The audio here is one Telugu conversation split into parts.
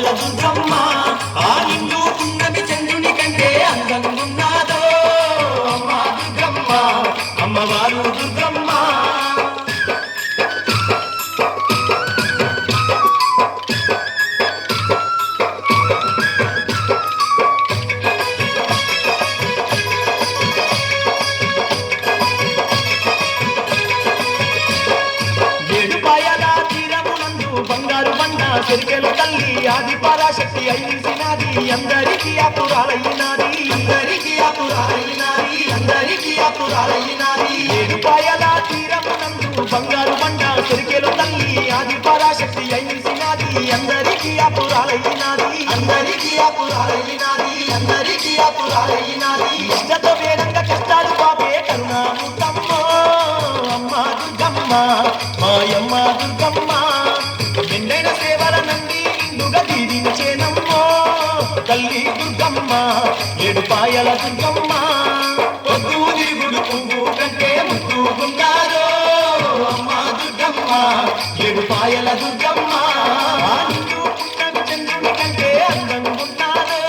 పాయల దుర్గమ్మ ఆ నిండు పున్నమి చంద్రుని కంటే అందంగున్నాదో అమ్మ దుర్గమ్మ అమ్మవారు దుర్గమ్మ బంగారు బండ చెరికెల తల్లి ఆది పరాశక్తి అయిసినది అందరికీ అపురాలైనది అందరికీ అపురాలైనది అందరికీ అపురాలైనది ఏడుపాయల తీరమునందు బంగారు బండ చెరికెల తల్లి ఆది పరాశక్తి అయిసినది అందరికీ అపురాలైనది అందరికీ అపురాలైనది అందరికీ అపురాలైనది ఇష్టతో వేడంగా కష్టాలు పాపే కరుణామూర్తమ్మ అమ్మ దుర్గమ్మ మాయమ్మ దుర్గమ్మ నిండైన సేవల నంది నిండుగా దీవించేనమ్మో తల్లి దుర్గమ్మ ఏడుపాయల దుర్గమ్మ పొద్దు తిరుగుడు పువ్వు కంటే ముద్దుగున్నారో అమ్మ దుర్గమ్మ ఏడుపాయల దుర్గమ్మ నిండు పుట్టని చంద్రుని కంటే అందంగున్నారో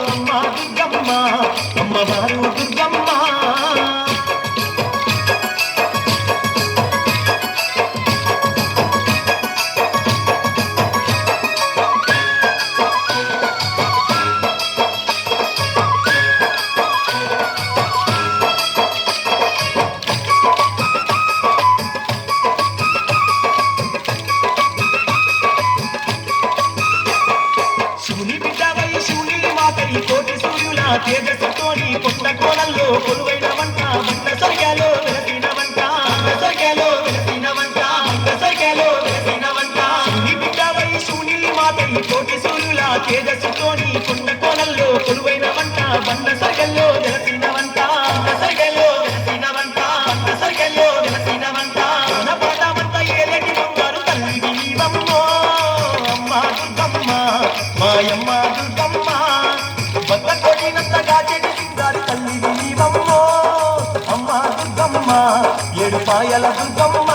అమ్మ దుర్గమ్మ అమ్మవారు దుర్గమ్మ కోటి సూర్యుల తేజస్సుతోని కొండ కోణంలో కొలువైన వంట వంట సర్యాలో వెలసిన వంట సర్యాలో వెలసిన వంట సర్యాలో వెలసిన వంట నీ బిడ్డవై శూన్యుని మాతై కోటి సూర్యుల తేజస్సుతోని కొండ కోణంలో కొలువైన వంట వంట సర్యల్లో వెలసిన వంట సర్యల్లో వెలసిన వంట సర్యల్లో వెలసిన వంట నా పాదమంత ఏలేటి బంగారు తల్లి నీవమ్మో అమ్మ దుర్గమ్మ మాయమ్మ దుర్గమ్మ కొట్టినంతగా చెడి సింగారు తల్లి నీవమ్మో అమ్మ దుర్గమ్మ ఏడుపాయల దుర్గమ్మ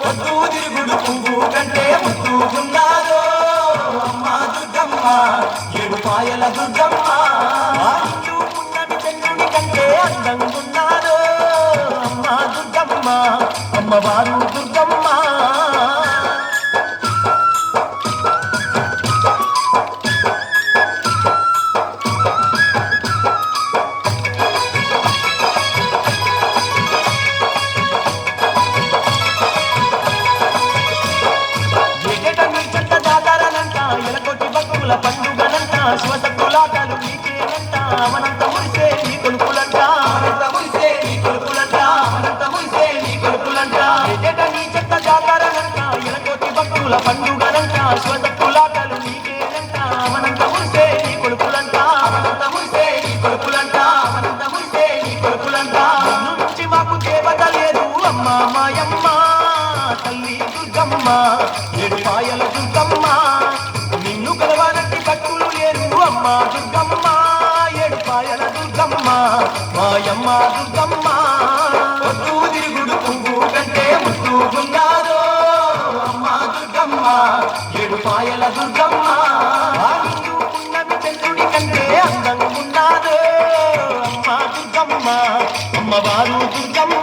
పొద్దు తిరుగుడు పువ్వు కంటే ముద్దుగున్నారో అమ్మ దుర్గమ్మ ఏడుపాయల దుర్గమ్మ పున్నమి చంద్రుని కంటే అందంగున్నారో అమ్మ దుర్గమ్మ అమ్మవారు దుర్గమ్మ పండుగలంట శివసత్తులాటలు నీకేనంట అమనంత మురిసే నీ కొలుపులంట అనంత మురిసే నీ కొలుపులంట అనంత మురిసే నీ కొలుపులంట ఎట నీ చెత్త జాతరలంట ఎలకోటి భక్తుల పండుగలంట శివసత్తులాటలు నీకేనంట అమనంత మురిసే నీ కొలుపులంట అనంత మురిసే నీ కొలుపులంట అనంత మురిసే నీ కొలుపులంట నుంచి మాకు దేవత లేదు అమ్మ మాయమ్మ తల్లి దుర్గమ్మ ఏడుపాయల దుర్గమ్మ నిన్ను కలవాలంటే భక్తులు లేరు అమ్మ దుర్గమ్మ ఏడుపాయల దుర్గమ్మ మాయమ్మ దుర్గమ్మ పొద్దు తిరుగుడు పువ్వు కంటే ముద్దుగున్నారో అమ్మ దుర్గమ్మ ఏడుపాయల దుర్గమ్మ నిన్ను పున్నమి చంద్రుని కంటే అందంగున్నారో అమ్మ దుర్గమ్మ అమ్మవారు దుర్గమ్మ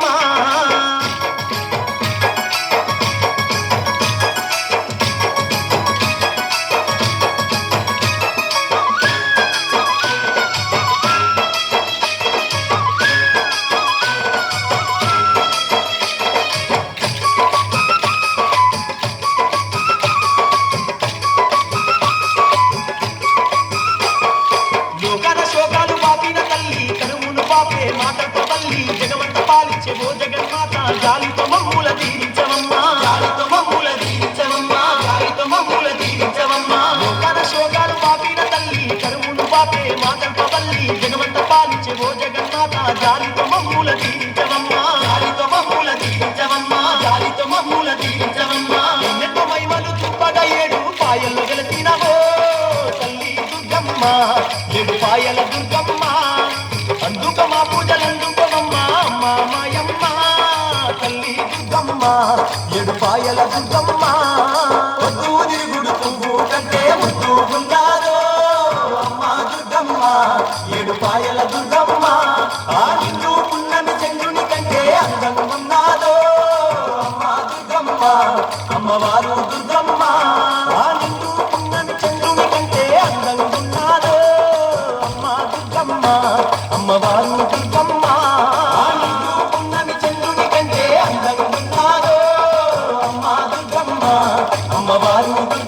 మాటతో తల్లి జగమంత పాలించే ఓ జగన్మాత జాలితో మమ్ముల దీవించవమ్మా జాలితో మమ్ముల దీవించవమ్మా జాలితో మమ్ముల దీవించవమ్మా లోకాల శోకాలు పాపిన తల్లి కరువును పాపే మాటతో తల్లి జగమంత పాలించే ఓ జగన్మాత జాలితో మమ్ముల దీవించవమ్మా జాలితో మమ్ముల దీవించవమ్మా జాలితో మమ్ముల దీవించవమ్మా ఎన్నెన్నో మహిమలు చూపగా ఏడు పాయల్లో గెలిచినవో తల్లి దుర్గమ్మ ఏడుపాయల దుర్గమ్మ అందుక మా పూజలందుకోమమ్మా అమ్మా మాయమ్మ తల్లి దుర్గమ్మ ఏడుపాయల దుర్గమ్మ పొద్దు తిరుగుడు పువ్వు కంటే ముద్దు ఊగుతూ